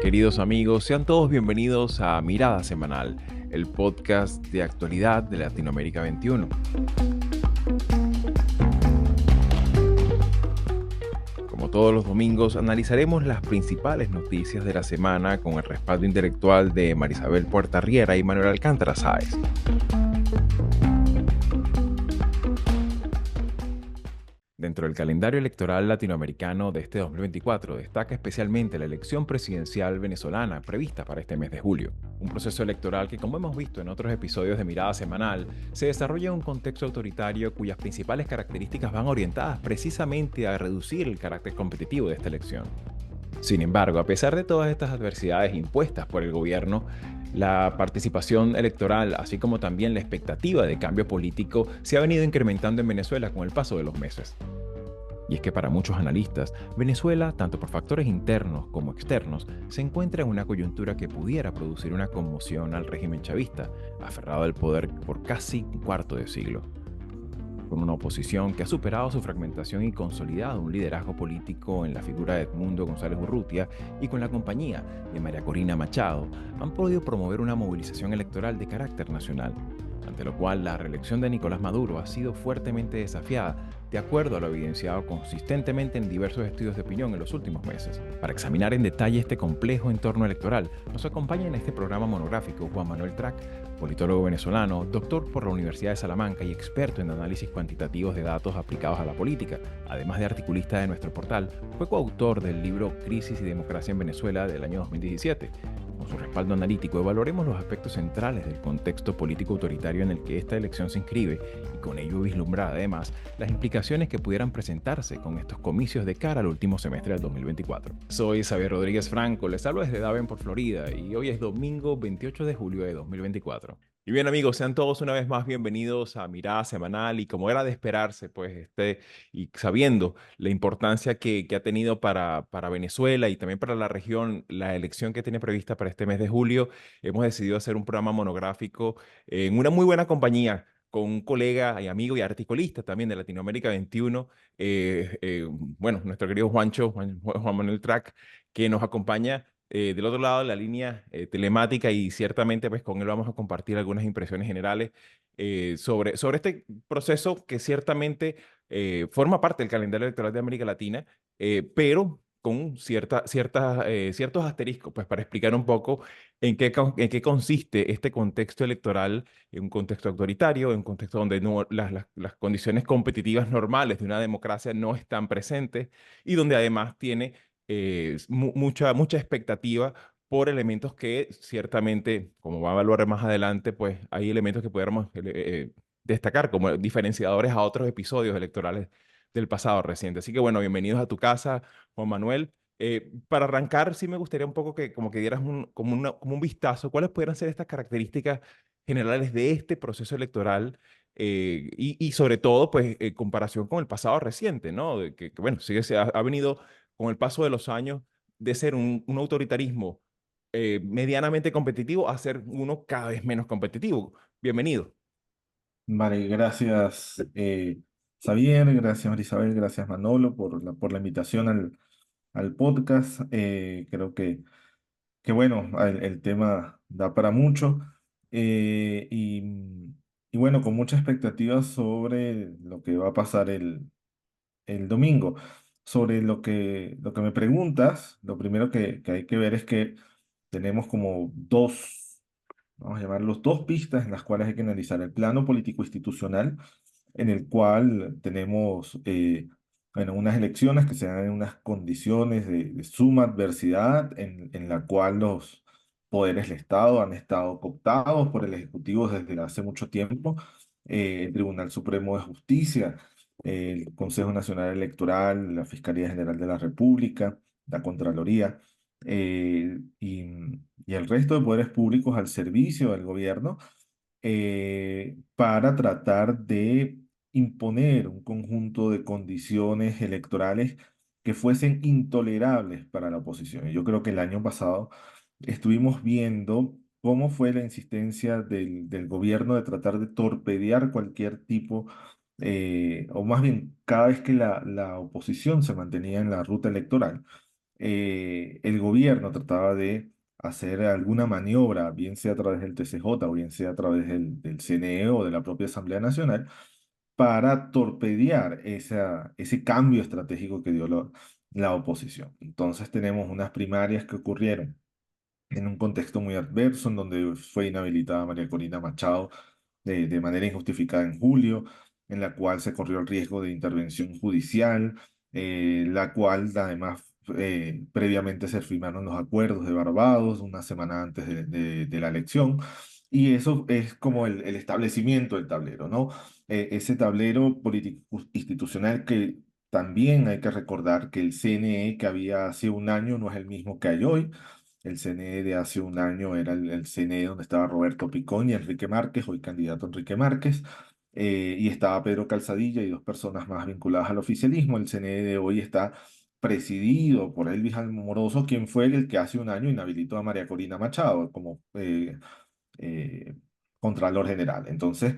Queridos amigos, sean todos bienvenidos a Mirada Semanal, el podcast de actualidad de Latinoamérica 21. Como todos los domingos, analizaremos las principales noticias de la semana con el respaldo intelectual de Marisabel Puertarriera y Manuel Alcántara Sáez. Dentro del calendario electoral latinoamericano de este 2024 destaca especialmente la elección presidencial venezolana prevista para este mes de julio. Un proceso electoral que, como hemos visto en otros episodios de Mirada Semanal, se desarrolla en un contexto autoritario cuyas principales características van orientadas precisamente a reducir el carácter competitivo de esta elección. Sin embargo, a pesar de todas estas adversidades impuestas por el gobierno, la participación electoral, así como también la expectativa de cambio político, se ha venido incrementando en Venezuela con el paso de los meses. Y es que para muchos analistas, Venezuela, tanto por factores internos como externos, se encuentra en una coyuntura que pudiera producir una conmoción al régimen chavista, aferrado al poder por casi un cuarto de siglo. Con una oposición que ha superado su fragmentación y consolidado un liderazgo político en la figura de Edmundo González Urrutia y con la compañía de María Corina Machado, han podido promover una movilización electoral de carácter nacional, ante lo cual la reelección de Nicolás Maduro ha sido fuertemente desafiada, de acuerdo a lo evidenciado consistentemente en diversos estudios de opinión en los últimos meses. Para examinar en detalle este complejo entorno electoral, nos acompaña en este programa monográfico Juan Manuel Trac, politólogo venezolano, doctor por la Universidad de Salamanca y experto en análisis cuantitativos de datos aplicados a la política. Además de articulista de nuestro portal, fue coautor del libro Crisis y Democracia en Venezuela del año 2017. Con su respaldo analítico, evaluaremos los aspectos centrales del contexto político autoritario en el que esta elección se inscribe y con ello vislumbrar además las implicaciones que pudieran presentarse con estos comicios de cara al último semestre del 2024. Soy Xavier Rodríguez Franco, les hablo desde Davenport, Florida, y hoy es domingo 28 de julio de 2024. Y bien amigos, sean todos una vez más bienvenidos a Mirada Semanal y como era de esperarse, pues y sabiendo la importancia que ha tenido para Venezuela y también para la región, la elección que tiene prevista para este mes de julio, hemos decidido hacer un programa monográfico en una muy buena compañía con un colega y amigo y articulista también de Latinoamérica 21, bueno, nuestro querido Juan Manuel Trac, que nos acompaña del otro lado de la línea telemática y ciertamente pues con él vamos a compartir algunas impresiones generales sobre este proceso que ciertamente forma parte del calendario electoral de América Latina, pero con ciertos asteriscos, pues para explicar un poco en qué consiste este contexto electoral, en un contexto autoritario, en un contexto donde las condiciones competitivas normales de una democracia no están presentes y donde además tiene mucha expectativa por elementos que ciertamente, como va a evaluar más adelante, pues hay elementos que pudiéramos destacar como diferenciadores a otros episodios electorales del pasado reciente. Así que bueno, bienvenidos a tu casa, Juan Manuel. Para arrancar, sí me gustaría un poco que como que dieras como un vistazo, cuáles pudieran ser estas características generales de este proceso electoral y sobre todo, pues, en comparación con el pasado reciente, ¿no? Bueno, ha venido con el paso de los años de ser un autoritarismo medianamente competitivo a ser uno cada vez menos competitivo. Bienvenido. Vale, gracias Xavier, gracias Marisabel, gracias Manolo por la invitación al podcast. Creo que bueno, el tema da para mucho eh, y, y bueno, con mucha expectativa sobre lo que va a pasar el domingo. Sobre lo que me preguntas, lo primero que hay que ver es que tenemos como vamos a llamarlos dos pistas en las cuales hay que analizar el plano político institucional, en el cual tenemos bueno, unas elecciones que se dan en unas condiciones de suma adversidad, en la cual los poderes del Estado han estado cooptados por el Ejecutivo desde hace mucho tiempo, el Tribunal Supremo de Justicia, el Consejo Nacional Electoral, la Fiscalía General de la República, la Contraloría. Y el resto de poderes públicos al servicio del gobierno para tratar de imponer un conjunto de condiciones electorales que fuesen intolerables para la oposición. Y yo creo que el año pasado estuvimos viendo cómo fue la insistencia del gobierno de tratar de torpedear cualquier tipo, o más bien cada vez que la oposición se mantenía en la ruta electoral el gobierno trataba de hacer alguna maniobra, bien sea a través del TCJ o bien sea a través del CNE o de la propia Asamblea Nacional, para torpedear ese cambio estratégico que dio la oposición. Entonces tenemos unas primarias que ocurrieron en un contexto muy adverso, en donde fue inhabilitada María Corina Machado de manera injustificada en julio, en la cual se corrió el riesgo de intervención judicial, la cual además previamente se firmaron los acuerdos de Barbados una semana antes de la elección. Y eso es como el establecimiento del tablero, ¿no? Ese tablero político institucional que también hay que recordar que el CNE que había hace un año no es el mismo que hay hoy. El CNE de hace un año era el CNE donde estaba Roberto Picón y Enrique Márquez, hoy candidato Enrique Márquez, y estaba Pedro Calzadilla y dos personas más vinculadas al oficialismo. El CNE de hoy está presidido por Elvis Almoroso, quien fue el que hace un año inhabilitó a María Corina Machado como eh, Contralor General. Entonces,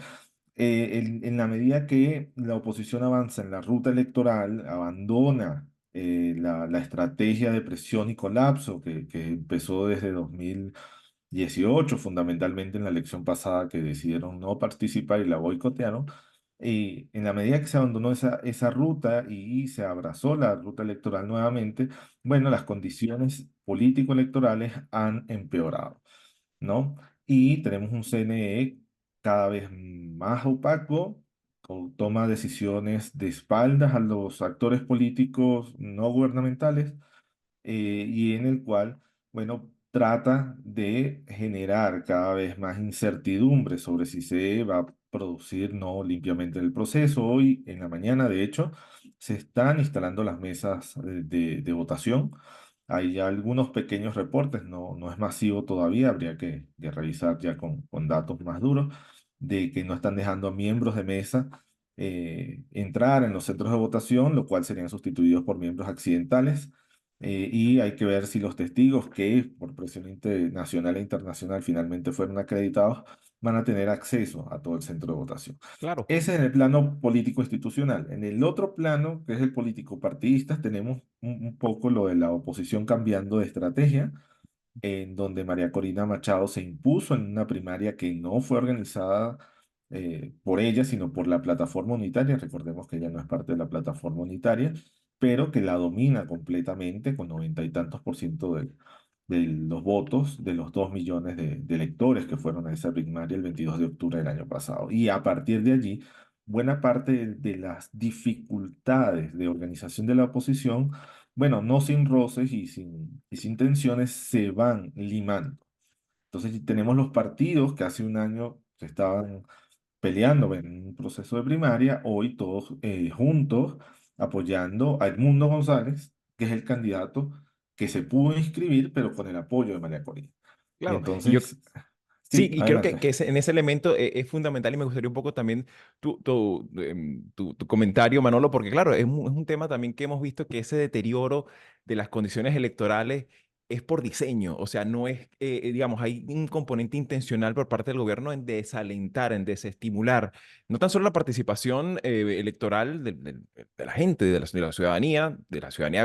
en la medida que la oposición avanza en la ruta electoral, abandona la estrategia de presión y colapso que empezó desde 2018, fundamentalmente en la elección pasada que decidieron no participar y la boicotearon. Y en la medida que se abandonó esa ruta y se abrazó la ruta electoral nuevamente, bueno, las condiciones político-electorales han empeorado, ¿no? Y tenemos un CNE cada vez más opaco, toma decisiones de espaldas a los actores políticos no gubernamentales, y en el cual, bueno, trata de generar cada vez más incertidumbre sobre si se va a producir no limpiamente el proceso. Hoy en la mañana, de hecho, se están instalando las mesas de votación. Hay ya algunos pequeños reportes, no es masivo todavía, habría que revisar ya con datos más duros, de que no están dejando a miembros de mesa entrar en los centros de votación, lo cual serían sustituidos por miembros accidentales. Y hay que ver si los testigos que por presión nacional e internacional finalmente fueron acreditados van a tener acceso a todo el centro de votación. Claro. Ese es en el plano político institucional. En el otro plano, que es el político partidista, tenemos un poco lo de la oposición cambiando de estrategia, en donde María Corina Machado se impuso en una primaria que no fue organizada por ella, sino por la plataforma unitaria. Recordemos que ella no es parte de la plataforma unitaria, pero que la domina completamente con 90 y tantos % de los votos de los 2 millones de electores que fueron a esa primaria el 22 de octubre del año pasado. Y a partir de allí, buena parte de las dificultades de organización de la oposición, bueno, no sin roces y sin tensiones, se van limando. Entonces, si tenemos los partidos que hace un año se estaban peleando en un proceso de primaria, hoy todos juntos apoyando a Edmundo González, que es el candidato que se pudo inscribir, pero con el apoyo de María Corina. Y Claro, y yo entonces, sí, sí, y creo adelante. que en ese elemento es fundamental y me gustaría un poco también tu comentario, Manolo, porque claro, es un tema también que hemos visto que ese deterioro de las condiciones electorales es por diseño, o sea, no es, digamos, hay un componente intencional por parte del gobierno en desalentar, en desestimular, no tan solo la participación electoral de la gente, de la ciudadanía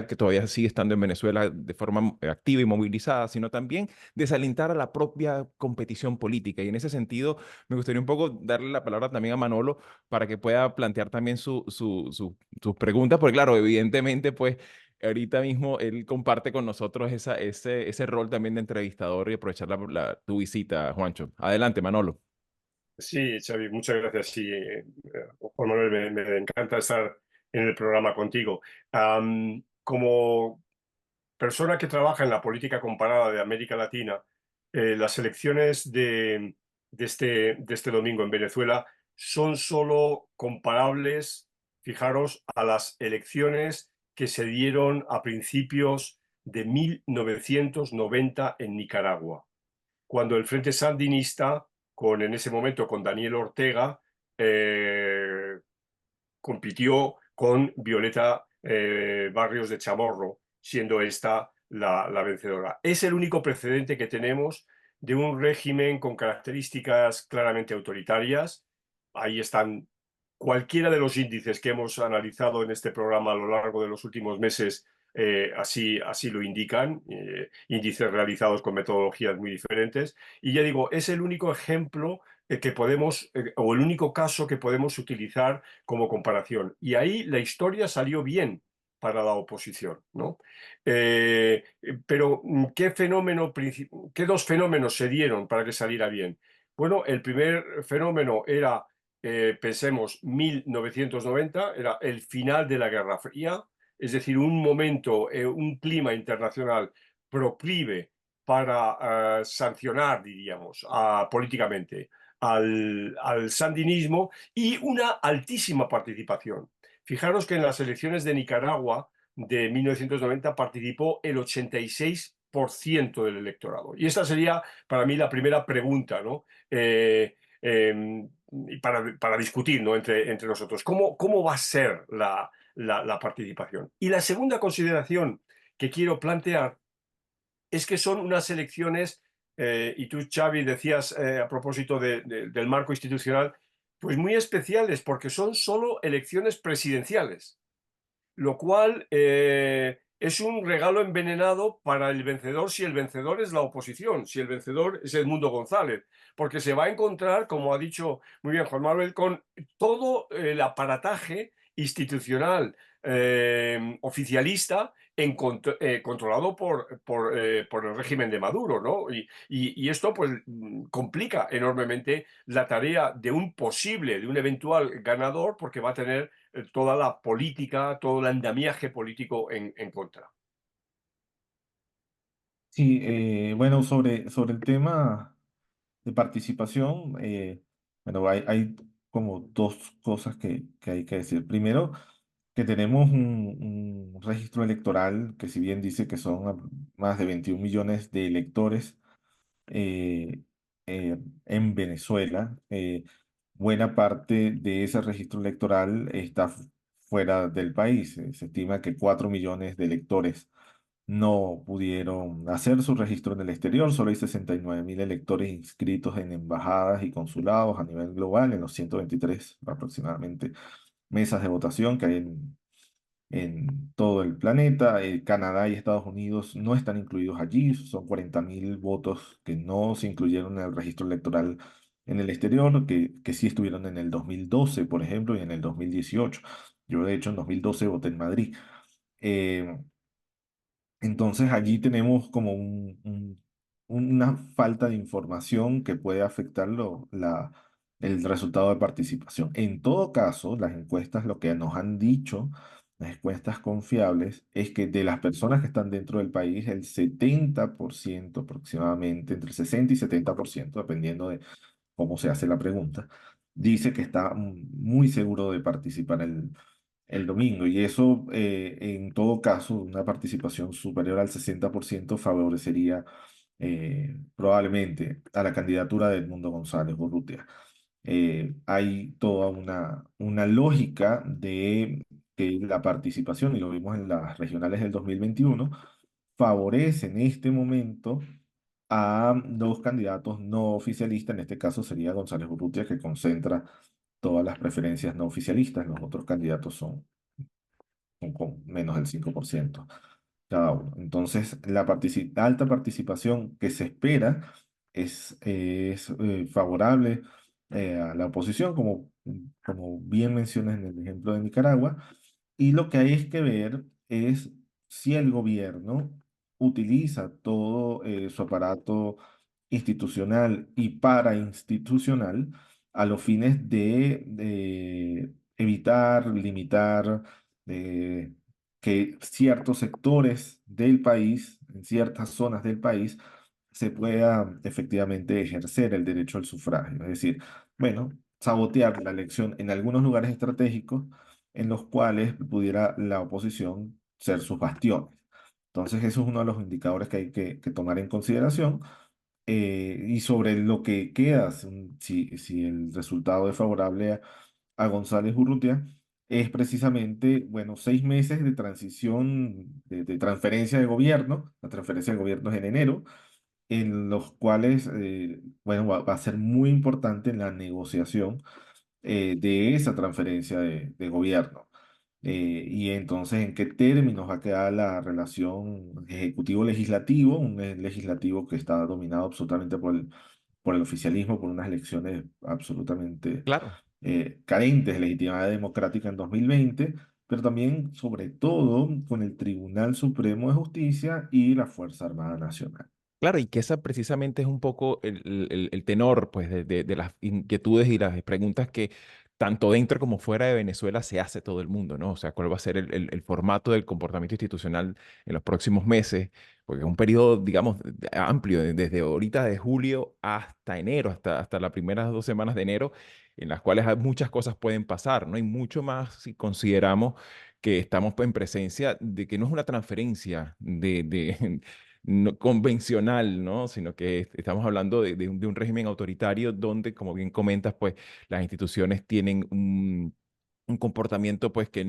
que todavía sigue estando en Venezuela de forma activa y movilizada, sino también desalentar a la propia competición política. Y en ese sentido, me gustaría un poco darle la palabra también a Manolo para que pueda plantear también sus preguntas, porque claro, evidentemente, pues ahorita mismo él comparte con nosotros ese rol también de entrevistador y aprovechar tu visita, Juancho. Adelante, Manolo. Sí, Xavi, muchas gracias. Sí, Juan Manuel, me encanta estar en el programa contigo. Como persona que trabaja en la política comparada de América Latina, las elecciones de este domingo en Venezuela son solo comparables, fijaros, a las elecciones que se dieron a principios de 1990 en Nicaragua, cuando el Frente Sandinista, en ese momento con Daniel Ortega, eh, compitió con Violeta Barrios de Chamorro, siendo esta la vencedora. Es el único precedente que tenemos de un régimen con características claramente autoritarias. Ahí están cualquiera de los índices que hemos analizado en este programa a lo largo de los últimos meses, así lo indican, índices realizados con metodologías muy diferentes. Y ya digo, es el único ejemplo que podemos, o el único caso que podemos utilizar como comparación. Y ahí la historia salió bien para la oposición, ¿no? Pero, ¿qué dos fenómenos se dieron para que saliera bien? Bueno, el primer fenómeno era, pensemos, 1990, era el final de la Guerra Fría, es decir, un momento, un clima internacional proclive para sancionar, diríamos, políticamente al sandinismo, y una altísima participación. Fijaros que en las elecciones de Nicaragua de 1990 participó el 86% del electorado. Y esta sería para mí la primera pregunta, ¿no? Para discutir, ¿no? entre nosotros. ¿Cómo va a ser la participación? Y la segunda consideración que quiero plantear es que son unas elecciones, y tú, Xavi, decías a propósito del marco institucional, pues muy especiales, porque son solo elecciones presidenciales, lo cual es un regalo envenenado para el vencedor, si el vencedor es la oposición, si el vencedor es Edmundo González, porque se va a encontrar, como ha dicho muy bien Juan Manuel, con todo el aparataje institucional oficialista controlado por el régimen de Maduro, ¿no? Y esto pues complica enormemente la tarea de un eventual ganador, porque va a tener toda la política, todo el andamiaje político en contra. Sí, bueno, sobre el tema de participación, bueno, hay como dos cosas que hay que decir. Primero, que tenemos un registro electoral que si bien dice que son más de 21 millones de electores eh, en Venezuela, buena parte de ese registro electoral está fuera del país. Se estima que 4 millones de electores no pudieron hacer su registro en el exterior. Solo hay 69.000 electores inscritos en embajadas y consulados a nivel global, en los 123 aproximadamente mesas de votación que hay en todo el planeta. Canadá y Estados Unidos no están incluidos allí. Son 40.000 votos que no se incluyeron en el registro electoral en el exterior, que sí estuvieron en el 2012, por ejemplo, y en el 2018. Yo, de hecho, en 2012 voté en Madrid. Eh, entonces allí tenemos como una falta de información que puede afectar el resultado de participación. En todo caso, las encuestas, lo que nos han dicho, las encuestas confiables, es que de las personas que están dentro del país, el 70% aproximadamente, entre el 60 y 70%, dependiendo de cómo se hace la pregunta, dice que está muy seguro de participar el domingo. Y eso, en todo caso, una participación superior al 60% favorecería probablemente a la candidatura de Edmundo González Urrutia. Hay toda una lógica de que la participación, y lo vimos en las regionales del 2021, favorece en este momento a dos candidatos no oficialistas. En este caso sería González Urrutia, que concentra todas las preferencias no oficialistas. Los otros candidatos son con menos del 5% cada uno. Entonces, la alta participación que se espera es favorable a la oposición, como bien mencionas en el ejemplo de Nicaragua. Y lo que hay es que ver es si el gobierno utiliza todo su aparato institucional y parainstitucional a los fines de evitar, limitar que ciertos sectores del país, en ciertas zonas del país, se pueda efectivamente ejercer el derecho al sufragio. Es decir, bueno, sabotear la elección en algunos lugares estratégicos en los cuales pudiera la oposición ser sus bastiones. Entonces, eso es uno de los indicadores que hay que tomar en consideración. Y sobre lo que queda, si el resultado es favorable a González Urrutia, es precisamente, bueno, 6 meses de transición, de transferencia de gobierno. La transferencia de gobierno es en enero, en los cuales, bueno, va a ser muy importante la negociación de esa transferencia de gobierno. Y entonces, ¿en qué términos va a quedar la relación ejecutivo-legislativo? Un legislativo que está dominado absolutamente por el oficialismo, por unas elecciones absolutamente Claro. carentes de legitimidad democrática en 2020, pero también, sobre todo, con el Tribunal Supremo de Justicia y la Fuerza Armada Nacional. Claro, y que esa precisamente es un poco el tenor pues, de las inquietudes y las preguntas que tanto dentro como fuera de Venezuela se hace todo el mundo, ¿no? O sea, cuál va a ser el formato del comportamiento institucional en los próximos meses, porque es un periodo, digamos, amplio, desde ahorita de julio hasta enero, hasta las primeras 2 semanas de enero, en las cuales muchas cosas pueden pasar, ¿no? Y mucho más si consideramos que estamos pues, en presencia de que no es una transferencia no convencional, ¿no? Sino que estamos hablando de un régimen autoritario donde, como bien comentas, pues las instituciones tienen un comportamiento pues que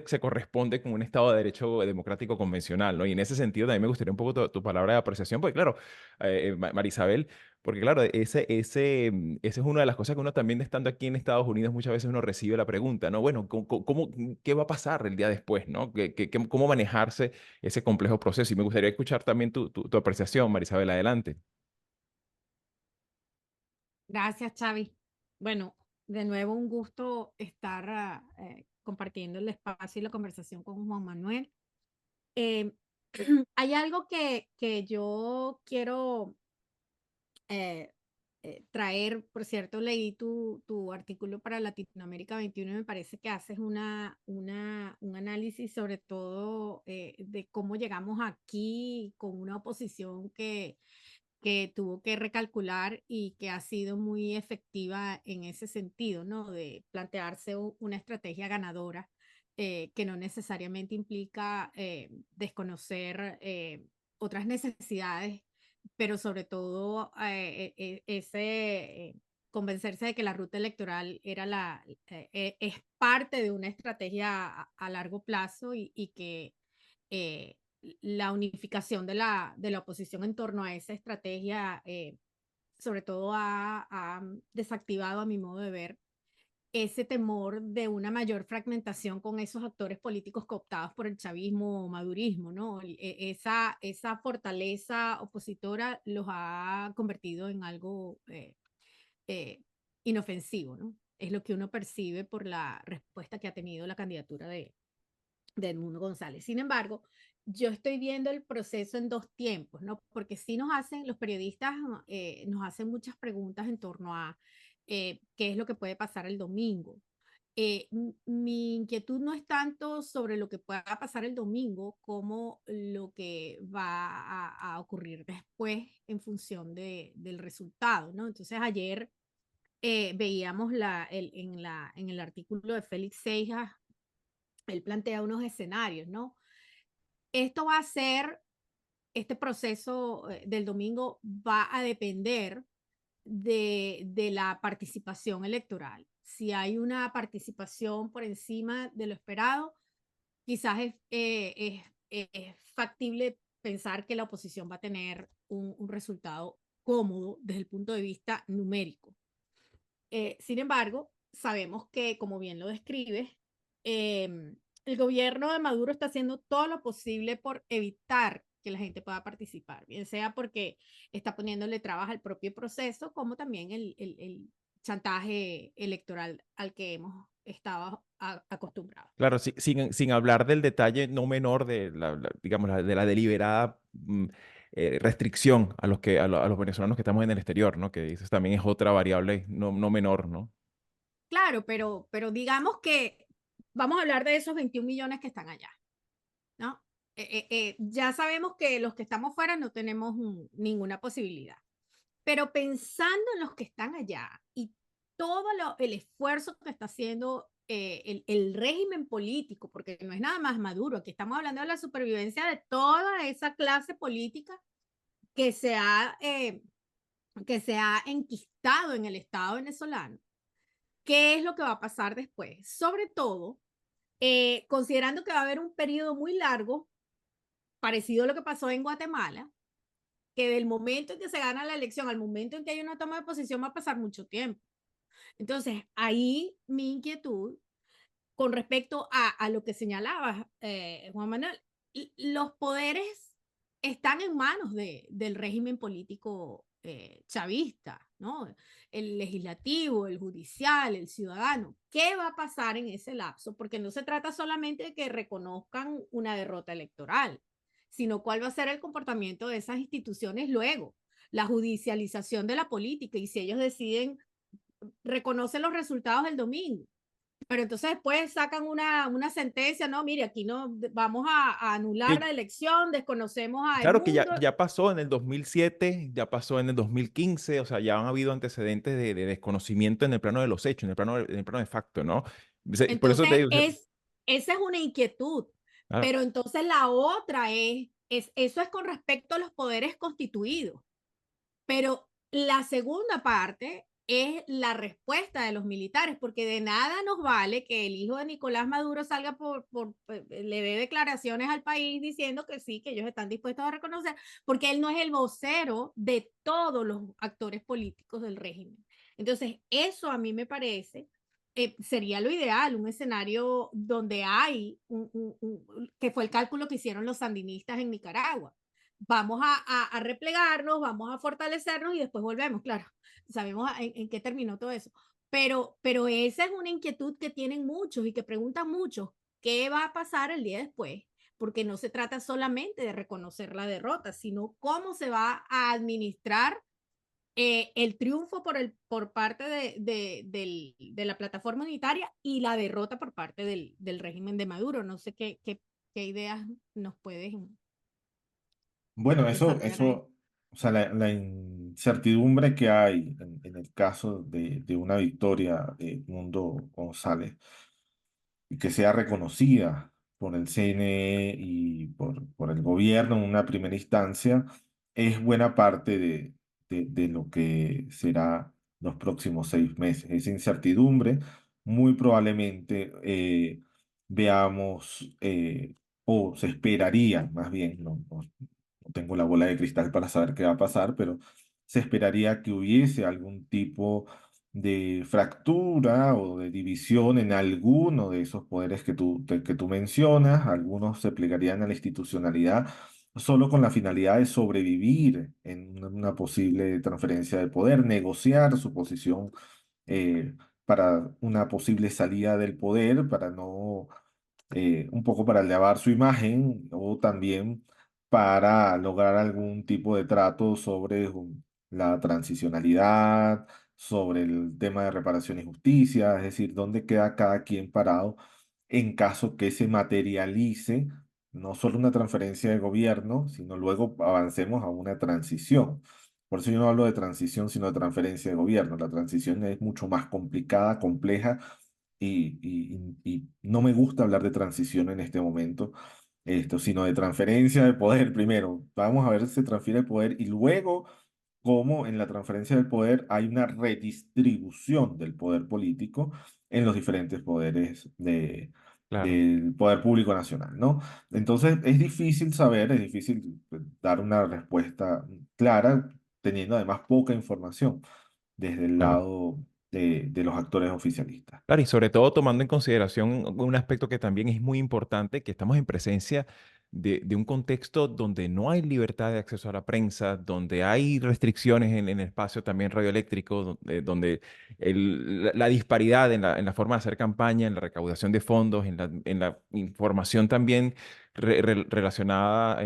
se corresponde con un Estado de Derecho democrático convencional, ¿no? Y en ese sentido también me gustaría un poco tu palabra de apreciación, porque claro, Marisabel, porque claro, ese es una de las cosas que uno también estando aquí en Estados Unidos muchas veces uno recibe la pregunta, ¿no? Bueno, ¿qué va a pasar el día después, ¿no? ¿Cómo manejarse ese complejo proceso? Y me gustaría escuchar también tu apreciación, Marisabel, adelante. Gracias, Xavi. Bueno, de nuevo un gusto estar compartiendo el espacio y la conversación con Juan Manuel. Eh, hay algo que yo quiero eh, traer, por cierto, leí tu artículo para Latinoamérica 21 y me parece que haces un análisis sobre todo de cómo llegamos aquí con una oposición que tuvo que recalcular y que ha sido muy efectiva en ese sentido, ¿no? De plantearse una estrategia ganadora que no necesariamente implica desconocer otras necesidades, pero sobre todo convencerse de que la ruta electoral es parte de una estrategia a largo plazo y que eh, la unificación de la oposición en torno a esa estrategia, sobre todo ha desactivado, a mi modo de ver, ese temor de una mayor fragmentación con esos actores políticos cooptados por el chavismo o madurismo, ¿no? Esa fortaleza opositora los ha convertido en algo eh, inofensivo, ¿no? Es lo que uno percibe por la respuesta que ha tenido la candidatura de Edmundo González. Sin embargo, yo estoy viendo el proceso en dos tiempos, ¿no? Porque sí los periodistas nos hacen muchas preguntas en torno a qué es lo que puede pasar el domingo. Mi inquietud no es tanto sobre lo que pueda pasar el domingo como lo que va a ocurrir después en función del resultado, ¿no? Entonces ayer veíamos en el artículo de Félix Seijas, él plantea unos escenarios, ¿no? Esto va a ser, este proceso del domingo va a depender de la participación electoral. Si hay una participación por encima de lo esperado, quizás es factible pensar que la oposición va a tener un resultado cómodo desde el punto de vista numérico. Sin embargo, sabemos que, como bien lo describes, el gobierno de Maduro está haciendo todo lo posible por evitar que la gente pueda participar, bien sea porque está poniéndole trabas al propio proceso, como también el chantaje electoral al que hemos estado acostumbrados. Claro, sin hablar del detalle no menor de digamos, de la deliberada restricción a los venezolanos que estamos en el exterior, ¿no? Que eso también es otra variable no menor, ¿no? Claro, pero digamos que vamos a hablar de esos 21 millones que están allá, ¿no? Ya sabemos que los que estamos fuera no tenemos ninguna posibilidad, pero pensando en los que están allá y todo el esfuerzo que está haciendo el régimen político, porque no es nada más Maduro, aquí estamos hablando de la supervivencia de toda esa clase política que que se ha enquistado en el Estado venezolano. ¿Qué es lo que va a pasar después? Sobre todo, considerando que va a haber un periodo muy largo, parecido a lo que pasó en Guatemala, que del momento en que se gana la elección al momento en que hay una toma de posición va a pasar mucho tiempo. Entonces, ahí mi inquietud con respecto a lo que señalabas, Juan Manuel, los poderes están en manos del régimen político chavista, ¿no? El legislativo, el judicial, el ciudadano. ¿Qué va a pasar en ese lapso? Porque no se trata solamente de que reconozcan una derrota electoral, sino cuál va a ser el comportamiento de esas instituciones luego, la judicialización de la política y si ellos deciden, reconocen los resultados del domingo. Pero entonces después sacan una sentencia, no, mire, aquí no, vamos a anular la Que, elección, desconocemos a claro que Edmundo. ya pasó en el 2007, ya pasó en el 2015, o sea, ya han habido antecedentes de desconocimiento en el plano de los hechos, en el plano de facto, ¿no? Por eso Entonces, te digo, esa es una inquietud. claro, Pero entonces la otra eso es con respecto a los poderes constituidos. Pero la segunda parte es la respuesta de los militares, porque de nada nos vale que el hijo de Nicolás Maduro salga le dé declaraciones al país diciendo que sí, que ellos están dispuestos a reconocer, porque él no es el vocero de todos los actores políticos del régimen. Entonces, eso a mí me parece sería lo ideal, un escenario donde hay, que fue el cálculo que hicieron los sandinistas en Nicaragua. Vamos a replegarnos, vamos a fortalecernos y después volvemos, claro. Sabemos en qué terminó todo eso. Pero esa es una inquietud que tienen muchos y que preguntan muchos, ¿qué va a pasar el día después? Porque no se trata solamente de reconocer la derrota, sino cómo se va a administrar el triunfo por parte de la plataforma unitaria y la derrota por parte del régimen de Maduro. No sé qué ideas nos puedes Bueno, desarrollar ahí. o sea, la incertidumbre que hay en el caso de una victoria de Mundo González y que sea reconocida por el CNE y por el gobierno en una primera instancia, es buena parte de lo que será los próximos 6 meses. Esa incertidumbre, muy probablemente veamos, o se esperaría, más bien, no tengo la bola de cristal para saber qué va a pasar, pero se esperaría que hubiese algún tipo de fractura o de división en alguno de esos poderes que tú mencionas. Algunos se plegarían a la institucionalidad solo con la finalidad de sobrevivir en una posible transferencia de poder, negociar su posición para una posible salida del poder, para no un poco para elevar su imagen o también para lograr algún tipo de trato sobre la transicionalidad, sobre el tema de reparación y justicia, es decir, dónde queda cada quien parado en caso que se materialice no solo una transferencia de gobierno, sino luego avancemos a una transición. Por eso yo no hablo de transición, sino de transferencia de gobierno. La transición es mucho más complicada, compleja y no me gusta hablar de transición en este momento, sino de transferencia de poder primero. Vamos a ver si se transfiere el poder y luego cómo en la transferencia del poder hay una redistribución del poder político en los diferentes poderes claro. del poder público nacional, ¿no? Entonces es difícil saber, es difícil dar una respuesta clara, teniendo además poca información desde el Claro. lado de los actores oficialistas. Claro, y sobre todo tomando en consideración un aspecto que también es muy importante, que estamos en presencia de un contexto donde no hay libertad de acceso a la prensa, donde hay restricciones en el espacio también radioeléctrico, donde la disparidad en la forma de hacer campaña, en la recaudación de fondos, en la información también relacionada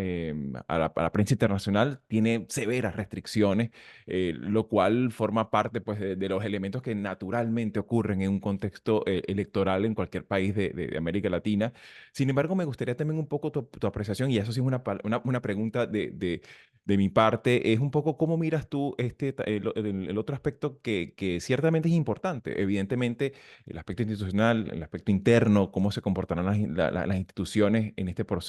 a la prensa internacional, tiene severas restricciones, lo cual forma parte pues, de los elementos que naturalmente ocurren en un contexto electoral en cualquier país de América Latina. Sin embargo, me gustaría también un poco tu apreciación, y eso sí es una pregunta de mi parte, es un poco cómo miras tú el otro aspecto que ciertamente es importante. Evidentemente, el aspecto institucional, el aspecto interno, cómo se comportarán las instituciones en este proceso,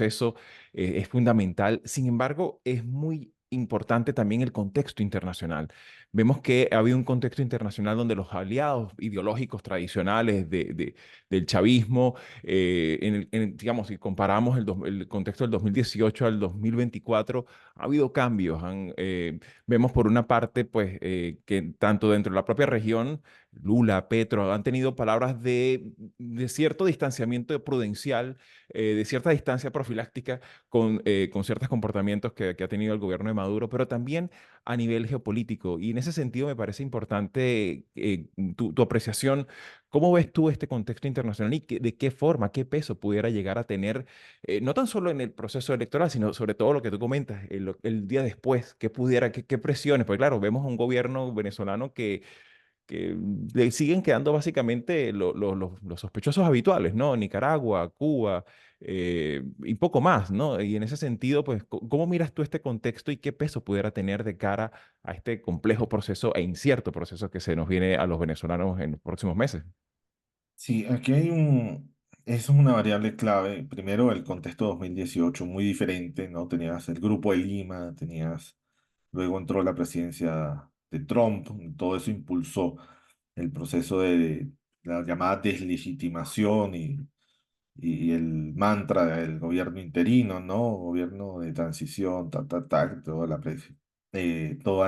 es fundamental. Sin embargo, es muy importante también el contexto internacional. Vemos que ha habido un contexto internacional donde los aliados ideológicos tradicionales del chavismo, digamos, si comparamos el contexto del 2018 al 2024, ha habido cambios. Vemos por una parte, pues, que tanto dentro de la propia región Lula, Petro, han tenido palabras de cierto distanciamiento prudencial, de cierta distancia profiláctica con ciertos comportamientos que ha tenido el gobierno de Maduro, pero también a nivel geopolítico. Y en ese sentido me parece importante tu apreciación. ¿Cómo ves tú este contexto internacional y de qué forma, qué peso pudiera llegar a tener, no tan solo en el proceso electoral, sino sobre todo lo que tú comentas, el día después, qué presiones? Porque claro, vemos a un gobierno venezolano que le siguen quedando básicamente los sospechosos habituales, ¿no? Nicaragua, Cuba, y poco más, ¿no? Y en ese sentido, pues, ¿cómo miras tú este contexto y qué peso pudiera tener de cara a este complejo proceso e incierto proceso que se nos viene a los venezolanos en los próximos meses? Sí, aquí hay eso es una variable clave. Primero, el contexto 2018, muy diferente, ¿no? Tenías el Grupo de Lima, luego entró la presidencia de Trump, todo eso impulsó el proceso de la llamada deslegitimación y el mantra del gobierno interino, ¿no? Gobierno de transición, toda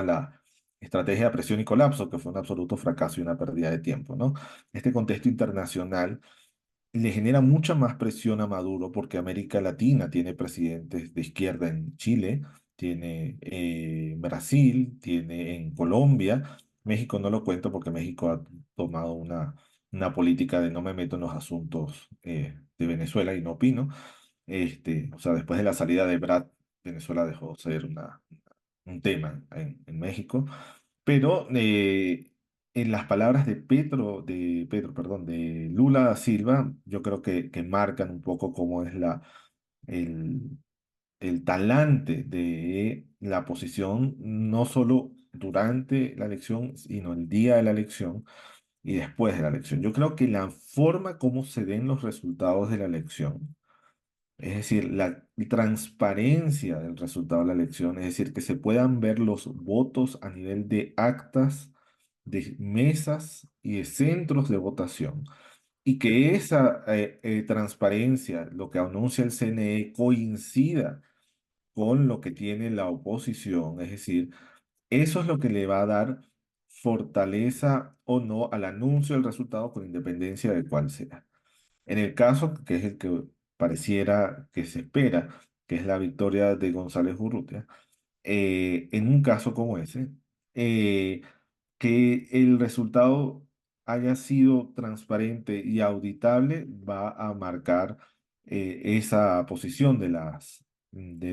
la estrategia de presión y colapso, que fue un absoluto fracaso y una pérdida de tiempo, ¿no? Este contexto internacional le genera mucha más presión a Maduro porque América Latina tiene presidentes de izquierda en Chile, tiene en Brasil, tiene en Colombia. México no lo cuento porque México ha tomado una política de no me meto en los asuntos de Venezuela y no opino. O sea, después de la salida de Brad, Venezuela dejó de ser un tema en México. Pero en las palabras perdón, de Lula da Silva, yo creo que marcan un poco cómo es el, el talante de la posición, no solo durante la elección, sino el día de la elección y después de la elección. Yo creo que la forma como se den los resultados de la elección, es decir, la transparencia del resultado de la elección, es decir, que se puedan ver los votos a nivel de actas, de mesas y de centros de votación, y que esa transparencia, lo que anuncia el CNE, coincida con lo que tiene la oposición, es decir, eso es lo que le va a dar fortaleza o no al anuncio del resultado con independencia de cuál sea. En el caso que es el que pareciera que se espera, que es la victoria de González Urrutia, en un caso como ese, eh, que el resultado haya sido transparente y auditable va a marcar esa posición de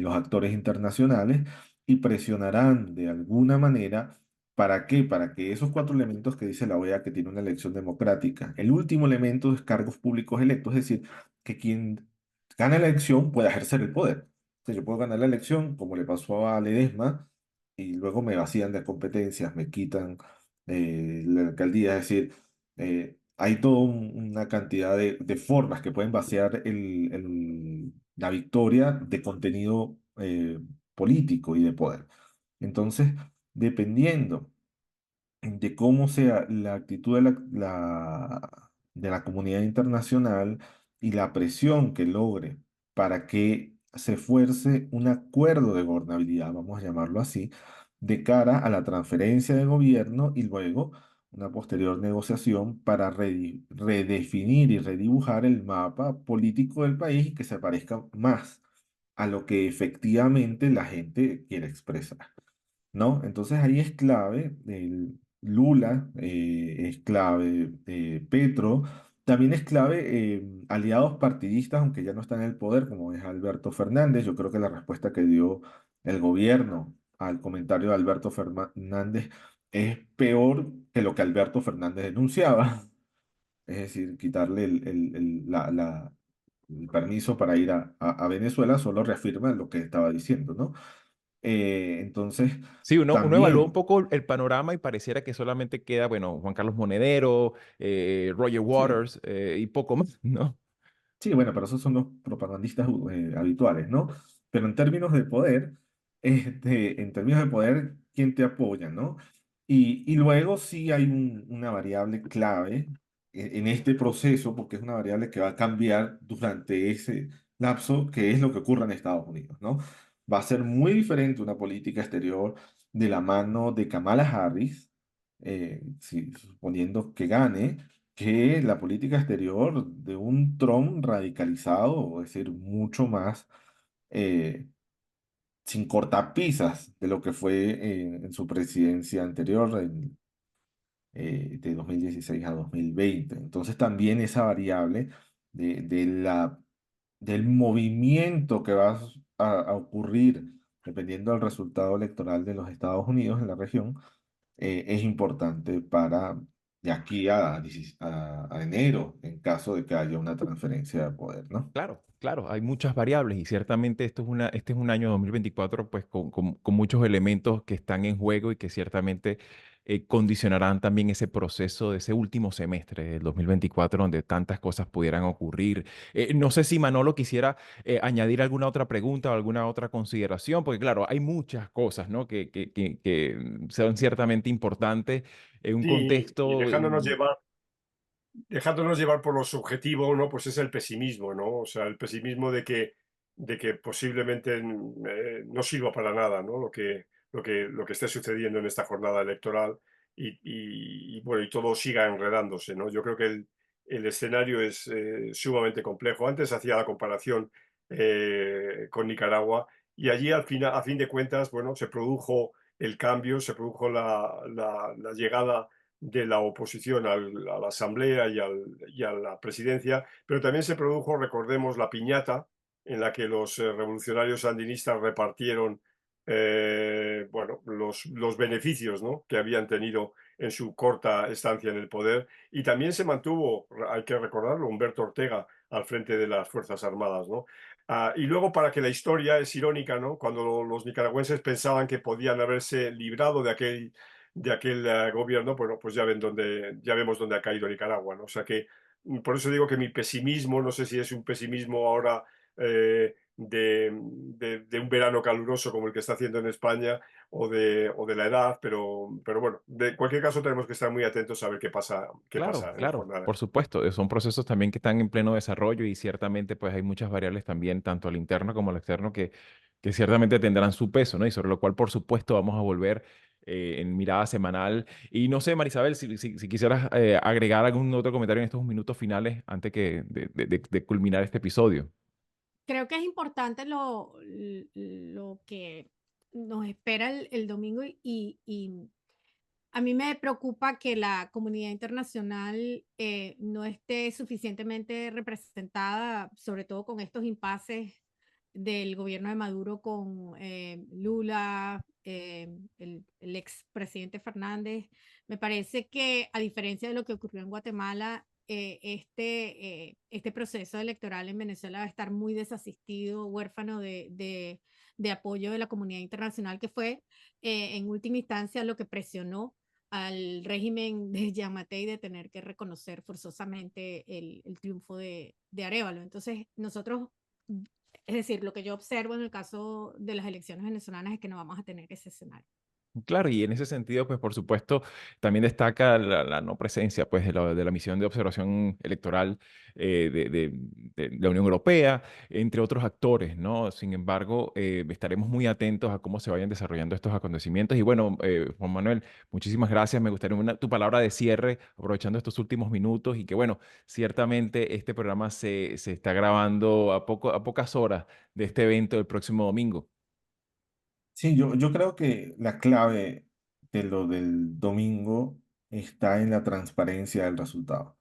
los actores internacionales y presionarán de alguna manera. ¿Para qué? Para que esos cuatro elementos que dice la OEA que tiene una elección democrática, el último elemento es cargos públicos electos, es decir, que quien gana la elección pueda ejercer el poder. O sea, yo puedo ganar la elección, como le pasó a Ledesma, y luego me vacían de competencias, me quitan la alcaldía, es decir, hay toda una cantidad de formas que pueden vaciar la victoria de contenido político y de poder. Entonces, dependiendo de cómo sea la actitud de la comunidad internacional y la presión que logre para que se fuerce un acuerdo de gobernabilidad, vamos a llamarlo así, de cara a la transferencia de gobierno y luego una posterior negociación para redefinir y redibujar el mapa político del país y que se parezca más a lo que efectivamente la gente quiere expresar. ¿No? Entonces ahí es clave, Lula es clave, Petro, también es clave aliados partidistas, aunque ya no están en el poder, como es Alberto Fernández. Yo creo que la respuesta que dio el gobierno al comentario de Alberto Fernández es peor que lo que Alberto Fernández denunciaba, es decir, quitarle el permiso para ir a Venezuela solo reafirma lo que estaba diciendo, ¿no? Entonces, Sí, uno evalúa un también, poco el panorama y pareciera que solamente queda, bueno, Juan Carlos Monedero, Roger sí, Waters, y poco más, ¿no? sí, bueno, pero esos son los propagandistas habituales, ¿no? Pero en términos de poder, ¿quién te apoya, no? Y luego sí hay una variable clave en este proceso, porque es una variable que va a cambiar durante ese lapso, que es lo que ocurre en Estados Unidos, ¿no? Va a ser muy diferente una política exterior de la mano de Kamala Harris suponiendo que gane, que la política exterior de un Trump radicalizado, es decir, mucho más eh, sin cortapisas de lo que fue en su presidencia anterior, de 2016 a 2020. Entonces también esa variable del movimiento que va a ocurrir dependiendo del resultado electoral de los Estados Unidos en la región, es importante para de aquí a enero, en caso de que haya una transferencia de poder, ¿no? Claro, claro, hay muchas variables y ciertamente este es un año 2024 pues con muchos elementos que están en juego y que ciertamente condicionarán también ese proceso de ese último semestre del 2024 donde tantas cosas pudieran ocurrir. No sé si Manolo quisiera añadir alguna otra pregunta o alguna otra consideración, porque claro, hay muchas cosas, ¿no? que son ciertamente importantes en un Sí, y contexto. dejándonos llevar por lo subjetivo, ¿no? Pues es el pesimismo, ¿no? O sea, el pesimismo de que posiblemente no sirva para nada, ¿no? Lo que esté sucediendo en esta jornada electoral y, bueno, y todo siga enredándose, ¿no? Yo creo que el escenario es sumamente complejo. Antes hacía la comparación con Nicaragua y allí a fin de cuentas, bueno, se produjo el cambio, se produjo la llegada de la oposición a la Asamblea y a la presidencia, pero también se produjo, recordemos, la piñata en la que los revolucionarios sandinistas repartieron bueno, los beneficios, ¿no?, que habían tenido en su corta estancia en el poder. Y también se mantuvo, hay que recordarlo, Humberto Ortega al frente de las Fuerzas Armadas, ¿no? Y luego, para que la historia es irónica, ¿no?, cuando los nicaragüenses pensaban que podían haberse librado de aquel gobierno, bueno, pues ya vemos dónde ha caído Nicaragua, ¿no? O sea que por eso digo que mi pesimismo, no sé si es un pesimismo ahora de un verano caluroso como el que está haciendo en España o de la edad, pero bueno, de cualquier caso tenemos que estar muy atentos a ver qué Claro, pasa en la claro, jornada. por supuesto. Son procesos también que están en pleno desarrollo y ciertamente pues hay muchas variables también, tanto al interno como al externo, que ciertamente tendrán su peso, ¿no? Y sobre lo cual, por supuesto, vamos a volver en mirada semanal. Y no sé, Marisabel, si quisieras agregar algún otro comentario en estos minutos finales antes de culminar este episodio. Creo que es importante lo que nos espera el domingo y a mí me preocupa que la comunidad internacional no esté suficientemente representada, sobre todo con estos impases del gobierno de Maduro con Lula, el expresidente Fernández. Me parece que, a diferencia de lo que ocurrió en Guatemala, este proceso electoral en Venezuela va a estar muy desasistido, huérfano de apoyo de la comunidad internacional, que fue en última instancia lo que presionó al régimen de Yamatei de tener que reconocer forzosamente el triunfo de Arévalo. Entonces, nosotros, es decir, lo que yo observo en el caso de las elecciones venezolanas es que no vamos a tener ese escenario. Claro, y en ese sentido, pues por supuesto, también destaca la no presencia pues, de la misión de observación electoral de la Unión Europea, entre otros actores, ¿no? Sin embargo, estaremos muy atentos a cómo se vayan desarrollando estos acontecimientos. Y bueno, Juan Manuel, muchísimas gracias. Me gustaría tu palabra de cierre, aprovechando estos últimos minutos, y que bueno, ciertamente este programa se está grabando a pocas horas de este evento del próximo domingo. Sí, yo creo que la clave de lo del domingo está en la transparencia del resultado.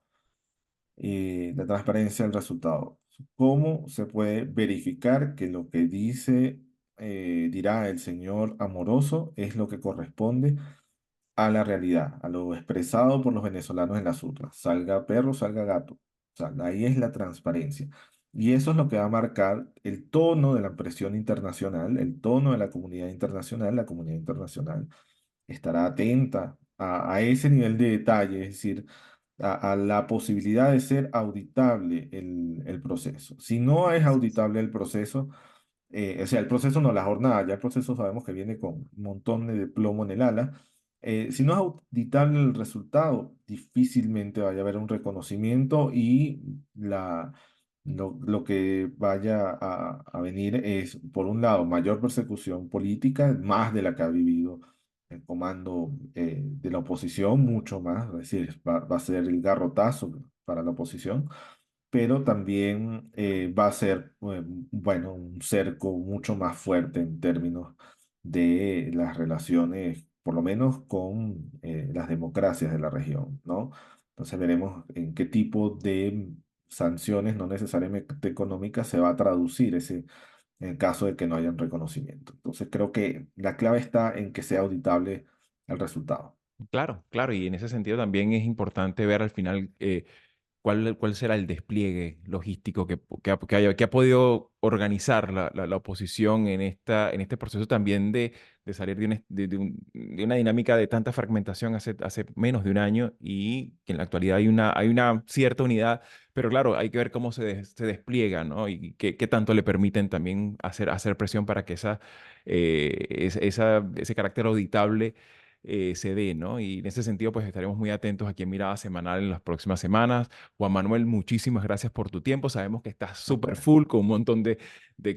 Y la transparencia del resultado. ¿Cómo se puede verificar que lo que dirá el señor Amoroso es lo que corresponde a la realidad, a lo expresado por los venezolanos en las urnas? Salga perro, salga gato. O sea, ahí es la transparencia. Y eso es lo que va a marcar el tono de la presión internacional, el tono de la comunidad internacional. La comunidad internacional estará atenta a ese nivel de detalle, es decir, a la posibilidad de ser auditable el proceso. Si no es auditable el proceso, o sea, el proceso no, la jornada, ya el proceso sabemos que viene con un montón de plomo en el ala. Si no es auditable el resultado, difícilmente vaya a haber un reconocimiento y lo que vaya a venir es, por un lado, mayor persecución política, más de la que ha vivido el comando de la oposición, mucho más, es decir, va a ser el garrotazo para la oposición, pero también va a ser, bueno, un cerco mucho más fuerte en términos de las relaciones, por lo menos con las democracias de la región, ¿no? Entonces veremos en qué tipo de sanciones, no necesariamente económicas, se va a traducir ese, en caso de que no haya un reconocimiento. Entonces creo que la clave está en que sea auditable el resultado. Claro, claro, y en ese sentido también es importante ver al final cuál será el despliegue logístico que ha podido organizar la oposición en este proceso también de salir de una dinámica de tanta fragmentación hace menos de un año y que en la actualidad hay una cierta unidad, pero claro, hay que ver cómo se despliega, ¿no? Y qué tanto le permiten también hacer presión para que ese carácter auditable se dé, ¿no? Y en ese sentido, pues estaremos muy atentos aquí en Mirada Semanal en las próximas semanas. Juan Manuel, muchísimas gracias por tu tiempo. Sabemos que estás súper Ok. full con un montón de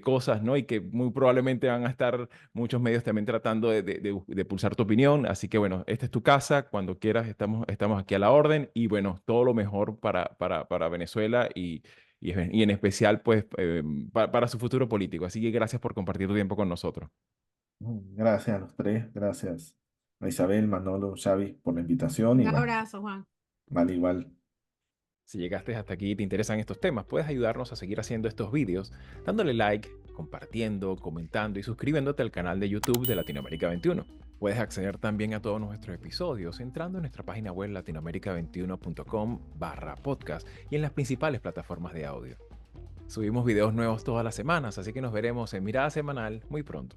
cosas, ¿no? Y que muy probablemente van a estar muchos medios también tratando de pulsar tu opinión. Así que bueno, esta es tu casa. Cuando quieras, estamos aquí a la orden. Y bueno, todo lo mejor para Venezuela y en especial, pues, para su futuro político. Así que gracias por compartir tu tiempo con nosotros. Gracias a los tres, gracias a Isabel, Manolo, Xavi por la invitación y Un bueno, abrazo, Juan. vale igual. Si llegaste hasta aquí y te interesan estos temas, puedes ayudarnos a seguir haciendo estos vídeos dándole like, compartiendo, comentando y suscribiéndote al canal de YouTube de Latinoamérica 21. Puedes acceder también a todos nuestros episodios entrando en nuestra página web latinoamerica21.com/podcast y en las principales plataformas de audio. Subimos videos nuevos todas las semanas, así que nos veremos en Mirada Semanal muy pronto.